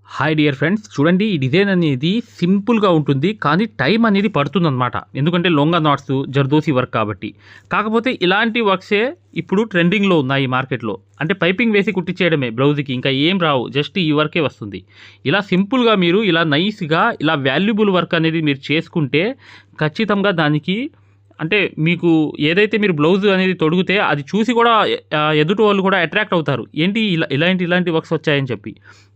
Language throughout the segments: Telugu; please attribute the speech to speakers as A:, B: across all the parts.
A: హాయ్ డియర్ ఫ్రెండ్స్, చూడండి ఈ డిజైన్ అనేది సింపుల్గా ఉంటుంది, కానీ టైం అనేది పడుతుందన్నమాట. ఎందుకంటే లొంగా నాట్స్ జర్దోసి వర్క్ కాబట్టి. కాకపోతే ఇలాంటి వర్క్సే ఇప్పుడు ట్రెండింగ్లో ఉన్నాయి మార్కెట్లో. అంటే పైపింగ్ వేసి కుట్టించేయడమే బ్లౌజ్కి, ఇంకా ఏం రావు, జస్ట్ ఈ వర్కే వస్తుంది. ఇలా సింపుల్గా మీరు ఇలా నైస్గా ఇలా వాల్యుబుల్ వర్క్ అనేది మీరు చేసుకుంటే ఖచ్చితంగా దానికి అంటే మీకు ఏదైతే మీరు బ్లౌజ్ అనేది తొడిగితే అది చూసి కూడా ఎదుటి వాళ్ళు కూడా అట్రాక్ట్ అవుతారు. ఏంటి ఇలాంటి వర్క్స్ వచ్చాయని చెప్పి.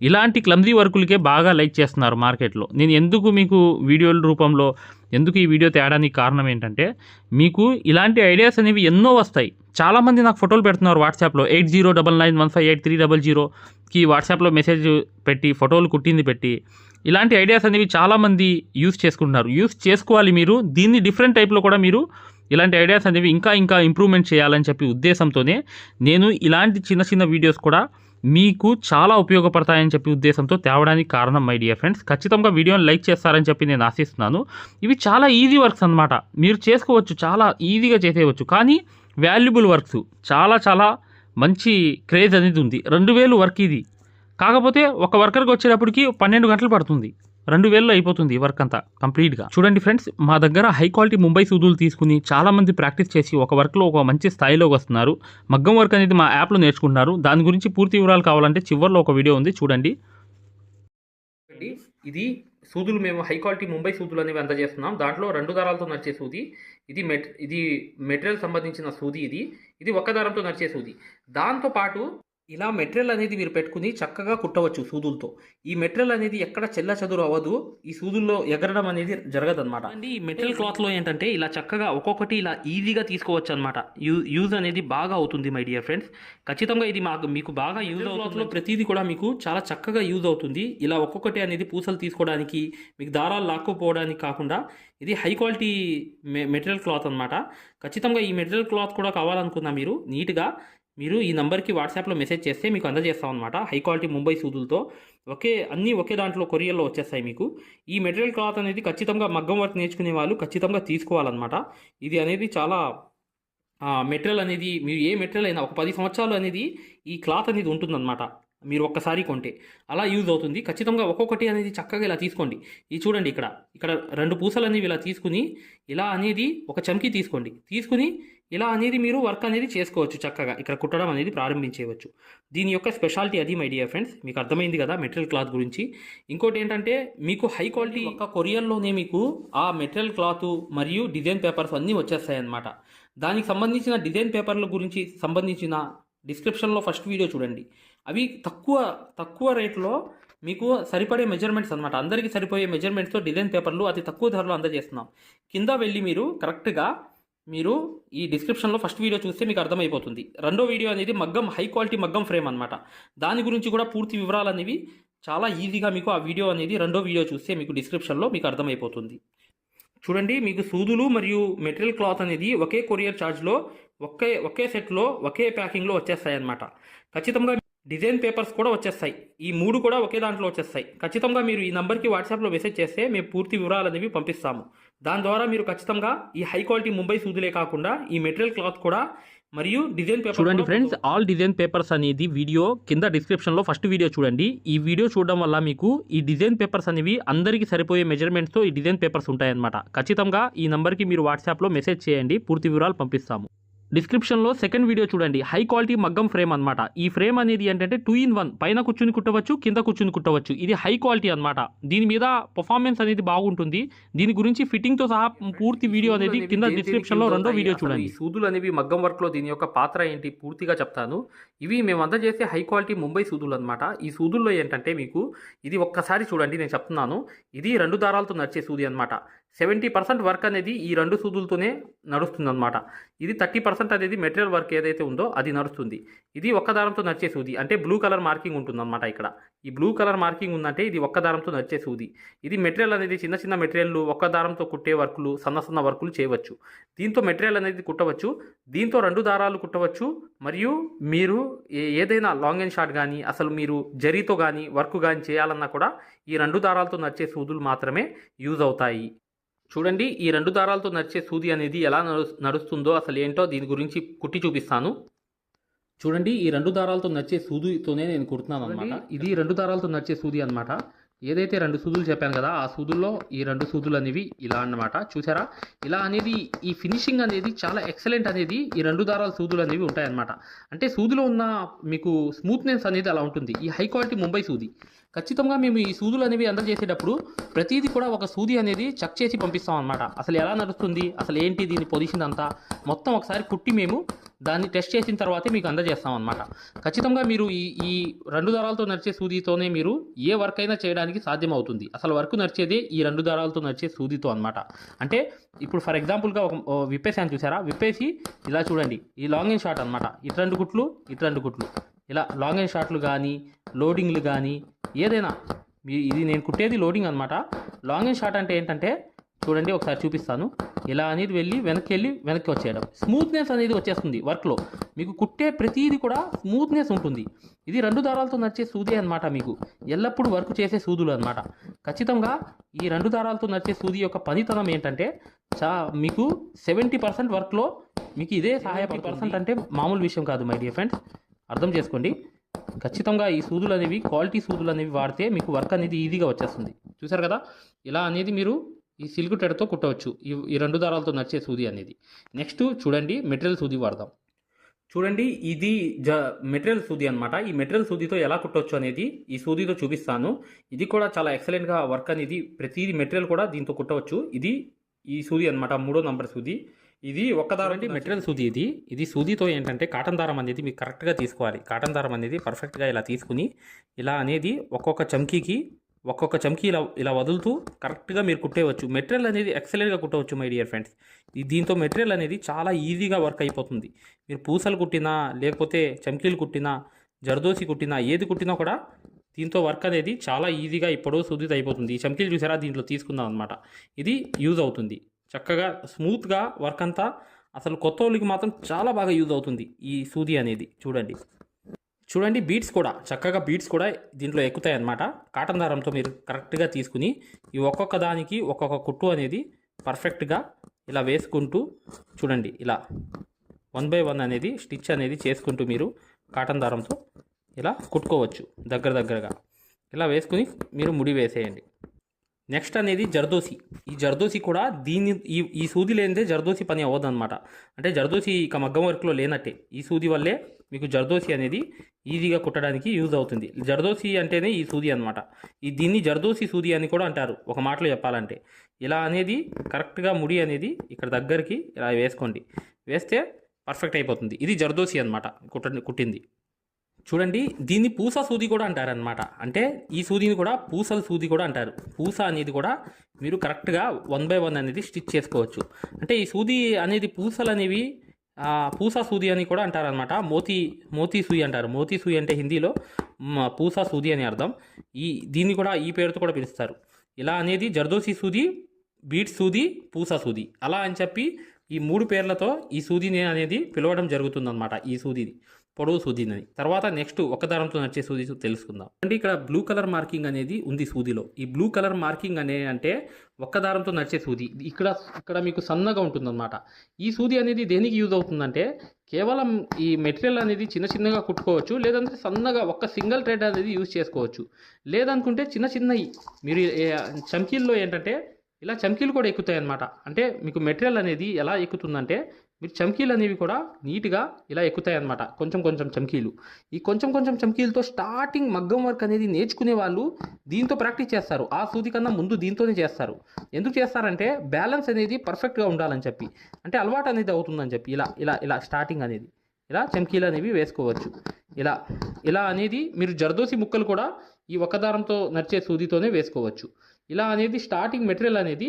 A: ఇలాంటి క్లమ్జీ వర్కులకే బాగా లైక్ చేస్తున్నారు మార్కెట్లో. నేను ఎందుకు మీకు వీడియోల రూపంలో ఎందుకు ఈ వీడియో తేడానికి కారణం ఏంటంటే, మీకు ఇలాంటి ఐడియాస్ అనేవి ఎన్నో వస్తాయి. చాలామంది నాకు ఫోటోలు పెడుతున్నారు వాట్సాప్లో 8099158300కి వాట్సాప్లో మెసేజ్ పెట్టి ఫోటోలు కుట్టింది పెట్టి. ఇలాంటి ఐడియాస్ అనేవి చాలామంది యూస్ చేసుకుంటున్నారు. యూస్ చేసుకోవాలి మీరు. దీన్ని డిఫరెంట్ టైప్లో కూడా మీరు ఇలాంటి ఐడియాస్ అనేవి ఇంకా ఇంప్రూవ్మెంట్ చేయాలని చెప్పి ఉద్దేశంతోనే నేను ఇలాంటి చిన్న వీడియోస్ కూడా మీకు చాలా ఉపయోగపడతాయని చెప్పి ఉద్దేశంతో తేవడానికి కారణం మై డియర్ ఫ్రెండ్స్. ఖచ్చితంగా వీడియోని లైక్ చేస్తారని చెప్పి నేను ఆశిస్తున్నాను. ఇవి చాలా ఈజీ వర్క్స్ అనమాట. మీరు చేసుకోవచ్చు, చాలా ఈజీగా చేసేయవచ్చు. కానీ వాల్యుబుల్ వర్క్స్ చాలా మంచి క్రేజ్ అనేది ఉంది. 2000 వర్క్ ఇది. కాకపోతే ఒక వర్కర్కి వచ్చేటప్పటికి 12 గంటలు పడుతుంది. 2000లో అయిపోతుంది వర్క్ అంతా కంప్లీట్గా. చూడండి ఫ్రెండ్స్, మా దగ్గర హై క్వాలిటీ ముంబై సూదులు తీసుకుని చాలామంది ప్రాక్టీస్ చేసి ఒక వర్క్లో ఒక మంచి స్థాయిలోకి వస్తున్నారు. మగ్గం వర్క్ అనేది మా యాప్లో నేర్చుకుంటున్నారు. దాని గురించి పూర్తి వివరాలు కావాలంటే చివరిలో ఒక వీడియో ఉంది, చూడండి. ఇది సూదులు మేము హై క్వాలిటీ ముంబై సూదులు అనేవి అందజేస్తున్నాం. దాంట్లో 2 దారాలతో నడిచే సూది. ఇది మెటీరియల్ సంబంధించిన సూది. ఇది ఒక్క దారంతో నడిచే సూది. దాంతోపాటు ఇలా మెటీరియల్ అనేది మీరు పెట్టుకుని చక్కగా కుట్టవచ్చు సూదులతో. ఈ మెటీరియల్ అనేది ఎక్కడ చెల్ల చదురు అవ్వదు. ఈ సూదుల్లో ఎగరడం అనేది జరగదన్నమాట. అండి ఈ మెటీరియల్ క్లాత్లో ఏంటంటే ఇలా చక్కగా ఒక్కొక్కటి ఇలా ఈజీగా తీసుకోవచ్చు అనమాట. యూజ్ అనేది బాగా అవుతుంది మై డియర్ ఫ్రెండ్స్. ఖచ్చితంగా ఇది మీకు బాగా యూజ్ అవుతుంది. ప్రతిదీ కూడా మీకు చాలా చక్కగా యూజ్ అవుతుంది. ఇలా ఒక్కొక్కటి అనేది పూసలు తీసుకోవడానికి, మీకు దారాలు లాక్కుపోవడానికి కాకుండా ఇది హై క్వాలిటీ మెటీరియల్ క్లాత్ అనమాట. ఖచ్చితంగా ఈ మెటీరియల్ క్లాత్ కూడా కావాలనుకున్నా మీరు ఈ నెంబర్కి వాట్సాప్లో మెసేజ్ చేస్తే మీకు అందజేస్తాం అనమాట. హై క్వాలిటీ ముంబై సూదులతో అన్నీ ఒకే దాంట్లో కొరియర్లో వచ్చేస్తాయి మీకు. ఈ మెటీరియల్ క్లాత్ అనేది ఖచ్చితంగా మగ్గం వర్క్ నేర్చుకునే వాళ్ళు ఖచ్చితంగా తీసుకోవాలన్నమాట. ఇది అనేది చాలా మెటీరియల్ అనేది మీరు ఏ మెటీరియల్ అయినా ఒక 10 సంవత్సరాలు అనేది ఈ క్లాత్ అనేది ఉంటుందన్నమాట. మీరు ఒక్కసారి కొంటే అలా యూజ్ అవుతుంది. ఖచ్చితంగా ఒక్కొక్కటి అనేది చక్కగా ఇలా తీసుకోండి. ఇది చూడండి, ఇక్కడ 2 పూసలు అనేవి ఇలా తీసుకుని ఇలా అనేది ఒక చమ్కీ తీసుకుని ఇలా అనేది మీరు వర్క్ అనేది చేసుకోవచ్చు. చక్కగా ఇక్కడ కుట్టడం అనేది ప్రారంభించేయవచ్చు. దీని యొక్క స్పెషాలిటీ అది మై డియర్ ఫ్రెండ్స్. మీకు అర్థమైంది కదా మెటీరియల్ క్లాత్ గురించి. ఇంకోటి ఏంటంటే మీకు హై క్వాలిటీ ఒక కొరియర్లోనే మీకు ఆ మెటీరియల్ క్లాత్ మరియు డిజైన్ పేపర్స్ అన్నీ వచ్చేస్తాయి అన్నమాట. దానికి సంబంధించిన డిజైన్ పేపర్ల గురించి సంబంధించిన డిస్క్రిప్షన్లో ఫస్ట్ వీడియో చూడండి. అవి తక్కువ రేట్లో మీకు సరిపడే మెజర్మెంట్స్ అనమాట. అందరికీ సరిపోయే మెజర్మెంట్స్తో డిజైన్ పేపర్లు అతి తక్కువ ధరలో అందజేస్తున్నాం. కింద వెళ్ళి మీరు కరెక్ట్గా ఈ డిస్క్రిప్షన్లో ఫస్ట్ వీడియో చూస్తే మీకు అర్థమైపోతుంది. రెండో వీడియో అనేది హై క్వాలిటీ మగ్గం ఫ్రేమ్ అనమాట. దాని గురించి కూడా పూర్తి వివరాలు అనేవి చాలా ఈజీగా మీకు ఆ వీడియో అనేది రెండో వీడియో చూస్తే మీకు డిస్క్రిప్షన్లో మీకు అర్థమైపోతుంది. చూడండి, మీకు సూదులు మరియు మెటీరియల్ క్లాత్ అనేది ఒకే కొరియర్ ఛార్జ్లో ఒకే సెట్లో ఒకే ప్యాకింగ్లో వచ్చేస్తాయి అన్నమాట. ఖచ్చితంగా డిజైన్ పేపర్స్ కూడా వచ్చేస్తాయి. ఈ 3 కూడా ఒకే దాంట్లో వచ్చేస్తాయి. ఖచ్చితంగా మీరు ఈ నెంబర్కి వాట్సాప్లో మెసేజ్ చేస్తే మేము పూర్తి వివరాలు అనేవి పంపిస్తాము. దాని ద్వారా మీరు ఖచ్చితంగా ఈ హై క్వాలిటీ ముంబై సూదులే కాకుండా ఈ మెటీరియల్ క్లాత్ కూడా మరియు డిజైన్ పేపర్ చూడండి ఫ్రెండ్స్. ఆల్ డిజైన్ పేపర్స్ అనేది వీడియో కింద డిస్క్రిప్షన్లో ఫస్ట్ వీడియో చూడండి. ఈ వీడియో చూడడం వల్ల మీకు ఈ డిజైన్ పేపర్స్ అనేవి అందరికీ సరిపోయే మెజర్మెంట్స్తో ఈ డిజైన్ పేపర్స్ ఉంటాయన్నమాట. ఖచ్చితంగా ఈ నెంబర్కి మీరు వాట్సాప్లో మెసేజ్ చేయండి, పూర్తి వివరాలు పంపిస్తాము. డిస్క్రిప్షన్లో సెకండ్ వీడియో చూడండి. హై క్వాలిటీ మగ్గం ఫ్రేమ్ అనమాట. ఈ ఫ్రేమ్ అనేది ఏంటంటే 2 in 1, పైన కూర్చుని కుట్టవచ్చు, కింద కూర్చుని కుట్టవచ్చు. ఇది హై క్వాలిటీ అనమాట. దీని మీద పర్ఫార్మెన్స్ అనేది బాగుంటుంది. దీని గురించి ఫిట్టింగ్తో సహా పూర్తి వీడియో అనేది కింద డిస్క్రిప్షన్లో రెండో వీడియో చూడండి. సూదులు అనేవి మగ్గం వర్క్లో దీని యొక్క పాత్ర ఏంటి పూర్తిగా చెప్తాను. ఇవి మేము అందజేసే హై క్వాలిటీ ముంబై సూదులు అనమాట. ఈ సూదుల్లో ఏంటంటే మీకు ఇది ఒక్కసారి చూడండి, నేను చెప్తున్నాను. ఇది 2 దారాలతో నడిచే సూది అనమాట. 70% వర్క్ అనేది ఈ 2 సూదులతోనే నడుస్తుంది అనమాట. ఇది 30% అనేది మెటీరియల్ వర్క్ ఏదైతే ఉందో అది నడుస్తుంది. ఇది ఒక్క దారంతో నడిచే సూది, అంటే బ్లూ కలర్ మార్కింగ్ ఉంటుందన్నమాట. ఇక్కడ ఈ బ్లూ కలర్ మార్కింగ్ ఉందంటే ఇది ఒక్క దారంతో నడిచే సూది. ఇది మెటీరియల్ అనేది చిన్న మెటీరియల్ ఒక్క దారంతో కుట్టే వర్కులు, సన్న వర్కులు చేయవచ్చు. దీంతో మెటీరియల్ అనేది కుట్టవచ్చు. దీంతో 2 దారాలు కుట్టవచ్చు. మరియు మీరు ఏదైనా లాంగ్ అండ్ షార్ట్ కానీ అసలు మీరు జరీతో కానీ వర్క్ కానీ చేయాలన్నా కూడా ఈ 2 దారాలతో నడిచే సూదులు మాత్రమే యూజ్ అవుతాయి. చూడండి, ఈ 2 దారాలతో నడిచే సూది అనేది ఎలా నడుస్తుందో అసలు ఏంటో దీని గురించి కుట్టి చూపిస్తాను. చూడండి ఈ 2 దారాలతో నడిచే సూదితోనే నేను కుడుతున్నాను అనమాట. ఇది 2 దారాలతో నడిచే సూది అనమాట. ఏదైతే 2 సూదులు చెప్పాను కదా, ఆ సూదుల్లో ఈ 2 సూదులు అనేవి ఇలా అన్నమాట. చూసారా, ఇలా అనేది ఈ ఫినిషింగ్ అనేది చాలా ఎక్సలెంట్ అనేది ఈ 2 దారాల సూదులు అనేవి ఉంటాయన్నమాట. అంటే సూదిలో ఉన్న మీకు స్మూత్నెస్ అనేది అలా ఉంటుంది. ఈ హై క్వాలిటీ ముంబై సూది ఖచ్చితంగా మేము ఈ సూదులు అనేవి అందజేసేటప్పుడు ప్రతిదీ కూడా ఒక సూది అనేది చెక్ చేసి పంపిస్తాం అనమాట. అసలు ఎలా నడుస్తుంది, అసలు ఏంటి దీని పొజిషన్ అంతా మొత్తం ఒకసారి కుట్టి మేము దాన్ని టెస్ట్ చేసిన తర్వాతే మీకు అందజేస్తాం అనమాట. ఖచ్చితంగా మీరు ఈ 2 దారాలతో నడిచే సూదితోనే మీరు ఏ వర్క్ అయినా చేయడానికి సాధ్యమవుతుంది. అసలు వర్క్ నడిచేదే ఈ 2 దారాలతో నడిచే సూదితో అనమాట. అంటే ఇప్పుడు ఫర్ ఎగ్జాంపుల్గా ఒక విప్పేసాను చూసారా, విప్పేసి ఇలా చూడండి, ఈ లాంగ్ అండ్ షార్ట్ అనమాట. ఇటు 2 కుట్లు, ఇటు 2 కుట్లు, ఇలా లాంగ్ అండ్ షార్ట్లు కానీ లోడింగ్లు కానీ ఏదైనా ఇది నేను కుట్టేది లోడింగ్ అనమాట. లాంగ్ అండ్ షార్ట్ అంటే ఏంటంటే చూడండి, ఒకసారి చూపిస్తాను. ఇలా అనేది వెనక్కి వచ్చేయడం, స్మూత్నెస్ అనేది వచ్చేస్తుంది వర్క్లో. మీకు కుట్టే ప్రతిదీ కూడా స్మూత్నెస్ ఉంటుంది. ఇది 2 దారాలతో నడిచే సూది అనమాట. మీకు ఎల్లప్పుడూ వర్క్ చేసే సూదులు అనమాట. ఖచ్చితంగా ఈ 2 దారాలతో నడిచే సూది యొక్క పనితనం ఏంటంటే మీకు 70% వర్క్లో మీకు ఇదే సహాయపడుతుంది. అంటే మామూలు విషయం కాదు మై డియర్ ఫ్రెండ్స్, అర్థం చేసుకోండి. ఖచ్చితంగా ఈ సూదులు అనేవి క్వాలిటీ సూదులు అనేవి వాడితే మీకు వర్క్ అనేది ఈజీగా వచ్చేస్తుంది. చూసారు కదా, ఇలా అనేది మీరు ఈ సిల్క్ థ్రెడ్తో కుట్టవచ్చు ఈ 2 దారాలతో నడిచే సూది అనేది. నెక్స్ట్ చూడండి, మెటీరియల్ సూది వాడదాం. చూడండి, ఇది మెటీరియల్ సూది అనమాట. ఈ మెటీరియల్ సూదితో ఎలా కుట్టవచ్చు అనేది ఈ సూదితో చూపిస్తాను. ఇది కూడా చాలా ఎక్సలెంట్గా వర్క్ అనేది ప్రతిదీ మెటీరియల్ కూడా దీంతో కుట్టవచ్చు. ఈ సూది అనమాట, 3వ నంబర్ సూది. ఇది ఒక్క దారం అంటే మెటీరియల్ సూది. ఇది సూదితో ఏంటంటే కాటన్ దారం అనేది మీకు కరెక్ట్గా తీసుకోవాలి. కాటన్ దారం అనేది పర్ఫెక్ట్గా ఇలా తీసుకుని ఇలా అనేది ఒక్కొక్క చమ్కీ ఇలా వదులుతూ కరెక్ట్గా మీరు కుట్టేయవచ్చు. మెటీరియల్ అనేది ఎక్సలెంట్గా కుట్టవచ్చు మై డియర్ ఫ్రెండ్స్. దీంతో మెటీరియల్ అనేది చాలా ఈజీగా వర్క్ అయిపోతుంది. మీరు పూసలు కుట్టినా, లేకపోతే చమ్కీలు కుట్టినా, జర్దోసి కుట్టినా, ఏది కుట్టినా కూడా దీంతో వర్క్ అనేది చాలా ఈజీగా ఇప్పుడు సూదితో అయిపోతుంది. ఈ చమ్కీలు చూసారా, దీంట్లో తీసుకుందాం అనమాట. ఇది యూజ్ అవుతుంది చక్కగా స్మూత్గా వర్క్ అంతా. అసలు కొత్త వాళ్ళకి మాత్రం చాలా బాగా యూజ్ అవుతుంది ఈ సూది అనేది. చూడండి బీట్స్ కూడా చక్కగా దీంట్లో ఎక్కుతాయి అన్నమాట. కాటన్ దారంతో మీరు కరెక్ట్గా తీసుకుని ఈ ఒక్కొక్క దానికి ఒక్కొక్క కుట్టు అనేది పర్ఫెక్ట్గా ఇలా వేసుకుంటూ చూడండి, ఇలా 1 by 1 అనేది స్టిచ్ అనేది చేసుకుంటూ మీరు కాటన్ దారంతో ఇలా కుట్టుకోవచ్చు. దగ్గరగా ఇలా వేసుకుని మీరు ముడి వేసేయండి. నెక్స్ట్ అనేది జర్దోసి. ఈ జర్దోసి కూడా ఈ సూది లేనిదే జర్దోసి పని అవ్వదు అనమాట. అంటే జర్దోసి ఇక మగ్గం వర్క్లో లేనట్టే. ఈ సూది వల్లే మీకు జర్దోసి అనేది ఈజీగా కుట్టడానికి యూజ్ అవుతుంది. జర్దోసి అంటేనే ఈ సూది అనమాట. దీన్ని జర్దోసి సూది అని కూడా అంటారు ఒక మాటలో చెప్పాలంటే. ఇలా అనేది కరెక్ట్గా ముడి అనేది ఇక్కడ దగ్గరికి ఇలా వేసుకోండి. వేస్తే పర్ఫెక్ట్ అయిపోతుంది. ఇది జర్దోసి అనమాట కుట్టింది. చూడండి, దీన్ని పూస సూది కూడా అంటారనమాట. అంటే ఈ సూదిని కూడా పూసల సూది కూడా అంటారు. పూస అనేది కూడా మీరు కరెక్ట్గా 1 by 1 అనేది స్టిచ్ చేసుకోవచ్చు. అంటే ఈ సూది అనేది పూసలు అనేవి పూసా సూది అని కూడా అంటారనమాట. మోతీ సూయి అంటారు. మోతీ సూయి అంటే హిందీలో పూసా సూది అని అర్థం. దీన్ని కూడా ఈ పేరుతో కూడా పిలుస్తారు. ఇలా అనేది జర్దోసి సూది, బీట్ సూది, పూసా సూది అలా అని చెప్పి ఈ 3 పేర్లతో ఈ సూదిని అనేది పిలవడం జరుగుతుందన్నమాట. ఈ సూదిని పొడవు సూదిని. తర్వాత నెక్స్ట్ ఒక దారంతో నడిచే సూది తెలుసుకుందాం. అంటే ఇక్కడ బ్లూ కలర్ మార్కింగ్ అనేది ఉంది సూదిలో. ఈ బ్లూ కలర్ మార్కింగ్ అంటే ఒక్క దారంతో నడిచే సూది. ఇక్కడ మీకు సన్నగా ఉంటుందన్నమాట. ఈ సూది అనేది దేనికి యూజ్ అవుతుందంటే కేవలం ఈ మెటీరియల్ అనేది చిన్నగా కుట్టుకోవచ్చు. లేదంటే సన్నగా ఒక్క సింగిల్ థ్రెడ్ అనేది యూజ్ చేసుకోవచ్చు. లేదనుకుంటే చిన్నవి మీరు చమ్కీల్లో ఏంటంటే ఇలా చమ్కీలు కూడా ఎక్కుతాయి అన్నమాట. అంటే మీకు మెటీరియల్ అనేది ఎలా ఎక్కుతుందంటే మీరు చమ్కీలు అనేవి కూడా నీట్గా ఇలా ఎక్కుతాయి అన్నమాట. కొంచెం చమ్కీలు. ఈ కొంచెం చమ్కీలతో స్టార్టింగ్ మగ్గం వర్క్ అనేది నేర్చుకునే వాళ్ళు దీంతో ప్రాక్టీస్ చేస్తారు. ఆ సూది కన్నా ముందు దీంతోనే చేస్తారు. ఎందుకు చేస్తారంటే బ్యాలెన్స్ అనేది పర్ఫెక్ట్గా ఉండాలని చెప్పి, అంటే అలవాటు అనేది అవుతుందని చెప్పి ఇలా స్టార్టింగ్ అనేది ఇలా చమ్కీలు అనేవి వేసుకోవచ్చు. ఇలా అనేది మీరు జర్దోసి ముక్కలు కూడా ఈ ఒక్క దారంతో నడిచే సూదితోనే వేసుకోవచ్చు. ఇలా అనేది స్టార్టింగ్ మెటీరియల్ అనేది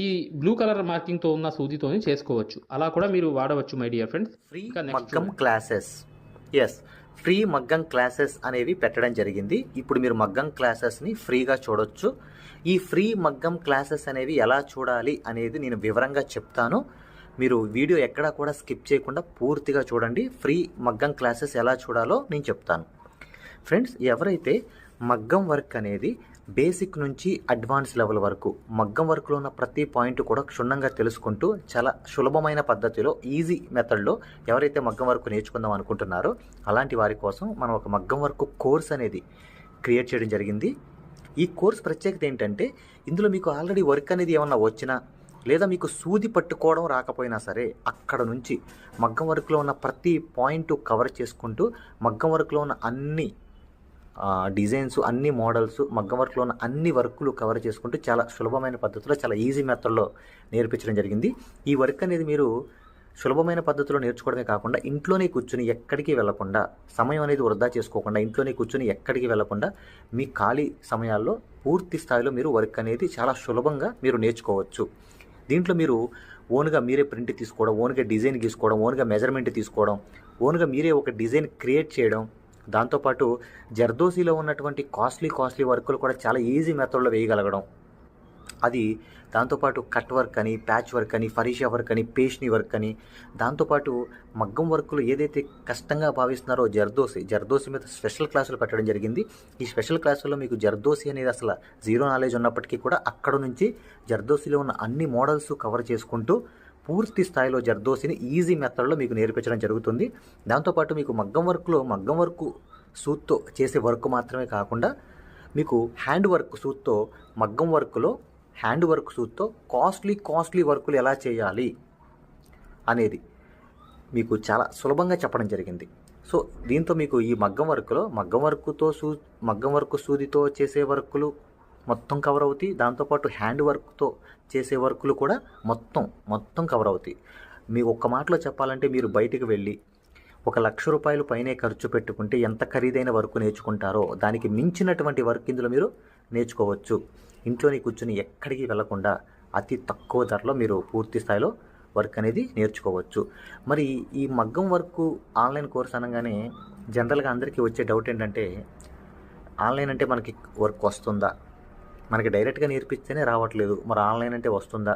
A: ఈ బ్లూ కలర్ మార్కింగ్తో ఉన్న సూదితోనే చేసుకోవచ్చు. అలా కూడా మీరు వాడవచ్చు మై డియర్ ఫ్రెండ్స్.
B: ఫ్రీ మగ్గం క్లాసెస్, ఫ్రీ మగ్గం క్లాసెస్ అనేవి పెట్టడం జరిగింది. ఇప్పుడు మీరు మగ్గం క్లాసెస్ని ఫ్రీగా చూడొచ్చు. ఈ ఫ్రీ మగ్గం క్లాసెస్ అనేవి ఎలా చూడాలి అనేది నేను వివరంగా చెప్తాను. మీరు వీడియో ఎక్కడా కూడా స్కిప్ చేయకుండా పూర్తిగా చూడండి. ఫ్రీ మగ్గం క్లాసెస్ ఎలా చూడాలో నేను చెప్తాను. ఫ్రెండ్స్, ఎవరైతే మగ్గం వర్క్ అనేది బేసిక్ నుంచి అడ్వాన్స్ లెవెల్ వరకు మగ్గం వర్క్లో ఉన్న ప్రతి పాయింట్ కూడా క్షుణ్ణంగా తెలుసుకుంటూ చాలా సులభమైన పద్ధతిలో ఈజీ మెథడ్లో ఎవరైతే మగ్గం వర్క్ నేర్చుకుందాం అనుకుంటున్నారో అలాంటి వారి కోసం మనం ఒక మగ్గం వర్క్ కోర్స్ అనేది క్రియేట్ చేయడం జరిగింది. ఈ కోర్స్ ప్రత్యేకత ఏంటంటే ఇందులో మీకు ఆల్రెడీ వర్క్ అనేది ఏమన్నా వచ్చినా లేదా మీకు సూది పట్టుకోవడం రాకపోయినా సరే అక్కడ నుంచి మగ్గం వర్క్లో ఉన్న ప్రతి పాయింట్ కవర్ చేసుకుంటూ మగ్గం వర్క్లో ఉన్న అన్ని డిజైన్స్, అన్ని మోడల్స్, మగ్గం వర్క్లో ఉన్న అన్ని వర్కులు కవర్ చేసుకుంటూ చాలా సులభమైన పద్ధతిలో చాలా ఈజీ మెథడ్లో నేర్పించడం జరిగింది. ఈ వర్క్ అనేది మీరు సులభమైన పద్ధతిలో నేర్చుకోవడమే కాకుండా ఇంట్లోనే కూర్చుని ఎక్కడికి వెళ్లకుండా, సమయం అనేది వృధా చేసుకోకుండా ఇంట్లోనే కూర్చుని ఎక్కడికి వెళ్లకుండా మీ ఖాళీ సమయాల్లో పూర్తి స్థాయిలో మీరు వర్క్ అనేది చాలా సులభంగా మీరు నేర్చుకోవచ్చు. దీంట్లో మీరు ఓన్గా మీరే ప్రింట్ తీసుకోవడం, ఓన్గా డిజైన్ గీసుకోవడం, ఓన్గా మెజర్మెంట్ తీసుకోవడం, ఓన్గా మీరే ఒక డిజైన్ క్రియేట్ చేయడం, దాంతోపాటు జర్దోసీలో ఉన్నటువంటి కాస్ట్లీ వర్కులు కూడా చాలా ఈజీ మెథడ్లో వేయగలగడం, అది దాంతోపాటు కట్ వర్క్ అని, ప్యాచ్ వర్క్ అని, ఫరీషా వర్క్ అని, పేష్ని వర్క్ అని, దాంతోపాటు మగ్గం వర్కులు ఏదైతే కష్టంగా భావిస్తున్నారో జర్దోసి మీద స్పెషల్ క్లాసులు పెట్టడం జరిగింది. ఈ స్పెషల్ క్లాసుల్లో మీకు జర్దోసి అనేది అసలు జీరో నాలెడ్జ్ ఉన్నప్పటికీ కూడా అక్కడ నుంచి జర్దోసిలో ఉన్న అన్ని మోడల్స్ కవర్ చేసుకుంటూ పూర్తి స్థాయిలో జర్దోసిని ఈజీ మెథడ్లో మీకు నేర్పించడం జరుగుతుంది. దాంతోపాటు మీకు మగ్గం వర్క్ సూత్తో చేసే వర్క్ మాత్రమే కాకుండా మీకు హ్యాండ్ వర్క్ సూత్తో, మగ్గం వర్క్లో హ్యాండ్ వర్క్ సూత్తో కాస్ట్లీ వర్కులు ఎలా చేయాలి అనేది మీకు చాలా సులభంగా చెప్పడం జరిగింది. సో దీంతో మీకు ఈ మగ్గం వర్క్ సూదితో చేసే వర్కులు మొత్తం కవర్ అవుతాయి. దాంతోపాటు హ్యాండ్ వర్క్తో చేసే వర్కులు కూడా మొత్తం కవర్ అవుతాయి. మీకు ఒక్క మాటలో చెప్పాలంటే మీరు బయటికి వెళ్ళి ₹1,00,000 పైనే ఖర్చు పెట్టుకుంటే ఎంత ఖరీదైన వర్క్ నేర్చుకుంటారో దానికి మించినటువంటి వర్క్ ఇందులో మీరు నేర్చుకోవచ్చు. ఇంట్లోనే కూర్చుని ఎక్కడికి వెళ్లకుండా అతి తక్కువ ధరలో మీరు పూర్తి స్థాయిలో వర్క్ అనేది నేర్చుకోవచ్చు. మరి ఈ మగ్గం వర్క్ ఆన్లైన్ కోర్స్ అనగానే జనరల్గా అందరికీ వచ్చే డౌట్ ఏంటంటే, ఆన్లైన్ అంటే మనకి వర్క్ వస్తుందా, మనకి డైరెక్ట్గా నేర్పిస్తేనే రావట్లేదు, మరి ఆన్లైన్ అంటే వస్తుందా,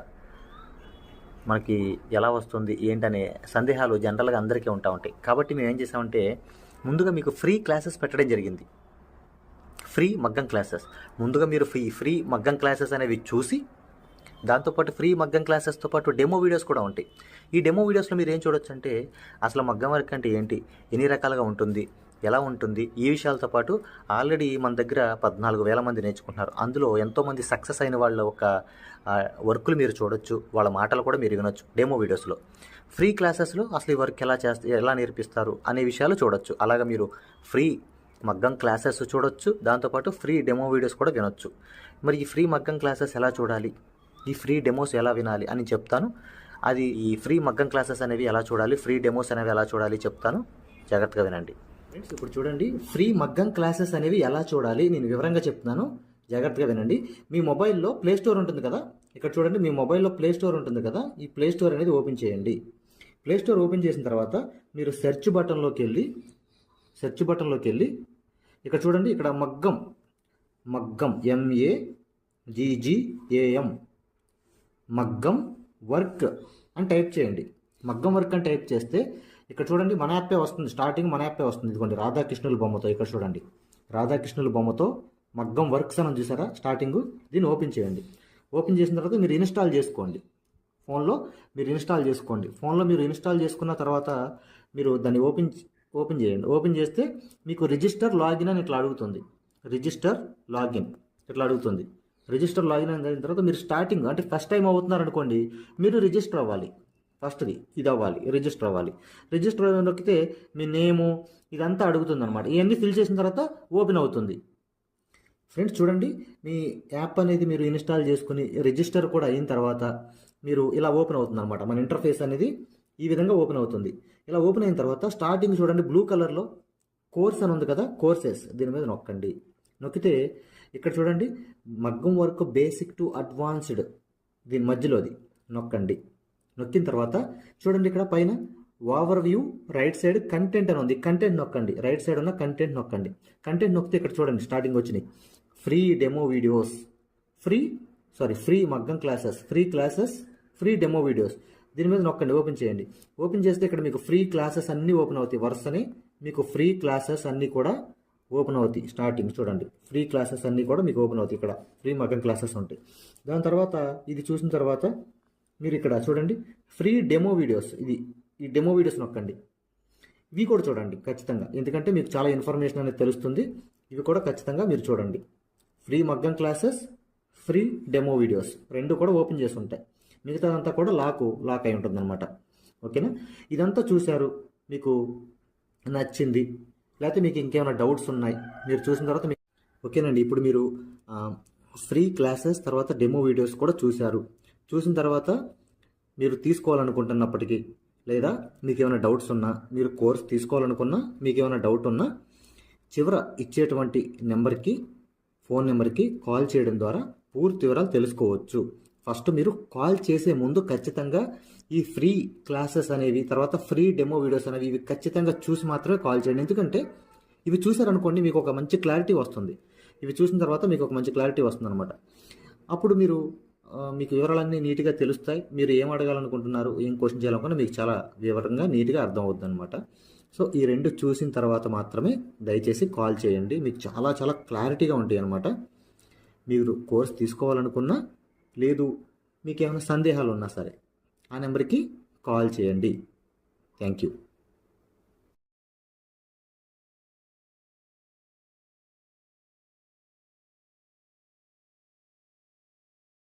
B: మనకి ఎలా వస్తుంది ఏంటనే సందేహాలు జనరల్గా అందరికీ ఉంటాయి. కాబట్టి మేము ఏం చేసామంటే ముందుగా మీకు ఫ్రీ క్లాసెస్ పెట్టడం జరిగింది. ఫ్రీ మగ్గం క్లాసెస్ ముందుగా మీరు ఫ్రీ మగ్గం క్లాసెస్ అనేవి చూసి, దాంతోపాటు ఫ్రీ మగ్గం క్లాసెస్తో పాటు డెమో వీడియోస్ కూడా ఉంటాయి. ఈ డెమో వీడియోస్లో మీరు ఏం చూడొచ్చు అంటే అసలు మగ్గం వర్క్ అంటే ఏంటి, ఎన్ని రకాలుగా ఉంటుంది, ఎలా ఉంటుంది, ఈ విషయాలతో పాటు ఆల్రెడీ మన దగ్గర 14,000 మంది నేర్చుకుంటున్నారు. అందులో ఎంతోమంది సక్సెస్ అయిన వాళ్ళ ఒక వర్కులు మీరు చూడొచ్చు, వాళ్ళ మాటలు కూడా మీరు వినొచ్చు డెమో వీడియోస్లో. ఫ్రీ క్లాసెస్లో అసలు ఈ వర్క్ ఎలా నేర్పిస్తారు అనే విషయాలు చూడొచ్చు. అలాగా మీరు ఫ్రీ మగ్గం క్లాసెస్ చూడొచ్చు, దాంతోపాటు ఫ్రీ డెమో వీడియోస్ కూడా వినొచ్చు. మరి ఈ ఫ్రీ మగ్గం క్లాసెస్ ఎలా చూడాలి, ఈ ఫ్రీ డెమోస్ ఎలా వినాలి అని చెప్తాను. అది ఈ ఫ్రీ మగ్గం క్లాసెస్ అనేవి ఎలా చూడాలి, ఫ్రీ డెమోస్ అనేవి ఎలా చూడాలి చెప్తాను, జాగ్రత్తగా వినండి. ఫ్రెండ్స్ ఇప్పుడు చూడండి, ఫ్రీ మగ్గం క్లాసెస్ అనేవి ఎలా చూడాలి నేను వివరంగా చెప్తున్నాను, జాగ్రత్తగా వినండి. మీ మొబైల్లో ప్లే స్టోర్ ఉంటుంది కదా, ఇక్కడ చూడండి మీ మొబైల్లో ప్లే స్టోర్ ఉంటుంది కదా, ఈ ప్లే స్టోర్ అనేది ఓపెన్ చేయండి. ప్లే స్టోర్ ఓపెన్ చేసిన తర్వాత మీరు సెర్చ్ బటన్లోకి వెళ్ళి ఇక్కడ చూడండి, ఇక్కడ మగ్గం MAGGAM మగ్గం వర్క్ అని టైప్ చేయండి. మగ్గం వర్క్ అని టైప్ చేస్తే ఇక్కడ చూడండి మన యాప్పే వస్తుంది, స్టార్టింగ్ మన యాప్పే వస్తుంది. ఇదిగోండి రాధాకృష్ణుల బొమ్మతో, ఇక్కడ చూడండి రాధాకృష్ణుల బొమ్మతో మగ్గం వర్క్స్ అని చూసారా స్టార్టింగ్, దీన్ని ఓపెన్ చేయండి. ఓపెన్ చేసిన తర్వాత మీరు ఇన్స్టాల్ చేసుకోండి. ఫోన్లో మీరు ఇన్స్టాల్ చేసుకున్న తర్వాత మీరు దాన్ని ఓపెన్ చేయండి. ఓపెన్ చేస్తే మీకు రిజిస్టర్ లాగిన్ అని ఇట్లా అడుగుతుంది. రిజిస్టర్ లాగిన్ అయిన తర్వాత మీరు స్టార్టింగ్ అంటే ఫస్ట్ టైం అవుతున్నారు అనుకోండి, మీరు రిజిస్టర్ అవ్వాలి. ఫస్ట్ది ఇది అవ్వాలి, రిజిస్టర్ అవ్వాలి. రిజిస్టర్ నొక్కితే మీ నేము ఇదంతా అడుగుతుంది అనమాట. ఇవన్నీ ఫిల్ చేసిన తర్వాత ఓపెన్ అవుతుంది. ఫ్రెండ్స్ చూడండి, మీ యాప్ అనేది మీరు ఇన్స్టాల్ చేసుకుని రిజిస్టర్ కూడా అయిన తర్వాత మీరు ఇలా ఓపెన్ అవుతుంది అనమాట. మన ఇంటర్ఫేస్ అనేది ఈ విధంగా ఓపెన్ అవుతుంది. ఇలా ఓపెన్ అయిన తర్వాత స్టార్టింగ్ చూడండి బ్లూ కలర్లో కోర్స్ అని ఉంది కదా, కోర్సెస్ దీని మీద నొక్కండి. నొక్కితే ఇక్కడ చూడండి మగ్గం వర్క్ బేసిక్ టు అడ్వాన్స్డ్, దీని మధ్యలోది నొక్కండి. నొక్కిన తర్వాత చూడండి ఇక్కడ పైన over view right side content అని ఉంది, కంటెంట్ నొక్కండి. రైట్ సైడ్ ఉన్న కంటెంట్ నొక్కండి. కంటెంట్ నొక్కితే ఇక్కడ చూడండి స్టార్టింగ్ వచ్చినాయి ఫ్రీ డెమో వీడియోస్, ఫ్రీ మగ్గం క్లాసెస్, ఫ్రీ డెమో వీడియోస్. దీని మీద నొక్కండి, ఓపెన్ చేయండి. ఓపెన్ చేస్తే ఇక్కడ మీకు ఫ్రీ క్లాసెస్ అన్నీ ఓపెన్ అవుతాయి. వరుసనే మీకు ఫ్రీ క్లాసెస్ అన్నీ కూడా ఓపెన్ అవుతాయి. స్టార్టింగ్ చూడండి, ఫ్రీ క్లాసెస్ అన్నీ కూడా మీకు ఓపెన్ అవుతాయి. ఇక్కడ ఫ్రీ మగ్గం క్లాసెస్ ఉంటాయి. దాని తర్వాత ఇది చూసిన తర్వాత మీరు ఇక్కడ చూడండి ఫ్రీ డెమో వీడియోస్, ఈ డెమో వీడియోస్ నొక్కండి. ఇవి కూడా చూడండి ఖచ్చితంగా, ఎందుకంటే మీకు చాలా ఇన్ఫర్మేషన్ అనేది తెలుస్తుంది. ఇవి కూడా ఖచ్చితంగా మీరు చూడండి. ఫ్రీ మగ్గం క్లాసెస్, ఫ్రీ డెమో వీడియోస్ రెండు కూడా ఓపెన్ చేసి ఉంటాయి. మిగతాదంతా కూడా లాక్ అయి ఉంటుంది అనమాట. ఓకేనా? ఇదంతా చూశారు, మీకు నచ్చింది, లేకపోతే మీకు ఇంకేమైనా డౌట్స్ ఉన్నాయి మీరు చూసిన తర్వాత ఓకేనండి. ఇప్పుడు మీరు ఫ్రీ క్లాసెస్ తర్వాత డెమో వీడియోస్ కూడా చూసిన తర్వాత మీరు తీసుకోవాలనుకుంటున్నప్పటికీ, లేదా మీకు ఏమైనా డౌట్స్ ఉన్నా, మీరు కోర్స్ తీసుకోవాలనుకున్నా, మీకు ఏమైనా డౌట్ ఉన్నా చివర ఇచ్చేటువంటి ఫోన్ నెంబర్కి కాల్ చేయడం ద్వారా పూర్తి వివరాలు తెలుసుకోవచ్చు. ఫస్ట్ మీరు కాల్ చేసే ముందు ఖచ్చితంగా ఈ ఫ్రీ క్లాసెస్ అనేవి, తర్వాత ఫ్రీ డెమో వీడియోస్ అనేవి ఇవి ఖచ్చితంగా చూసి మాత్రమే కాల్ చేయండి. ఎందుకంటే ఇవి చూసారనుకోండి మీకు ఒక మంచి క్లారిటీ వస్తుంది. ఇవి చూసిన తర్వాత మీకు ఒక మంచి క్లారిటీ వస్తుంది అనమాట. అప్పుడు మీకు వివరాలన్నీ నీట్గా తెలుస్తాయి. మీరు ఏం అడగాలనుకుంటున్నారు, ఏం క్వశ్చన్ చేయాలనుకున్నా మీకు చాలా వివరంగా నీట్గా అర్థం అవుతుంది అనమాట. సో ఈ రెండు చూసిన తర్వాత మాత్రమే దయచేసి కాల్ చేయండి. మీకు చాలా చాలా క్లారిటీగా ఉంటాయి అనమాట. మీరు కోర్స్ తీసుకోవాలనుకున్నా, లేదు మీకు ఏమైనా సందేహాలు ఉన్నా సరే ఆ నెంబర్కి కాల్ చేయండి. Thank you.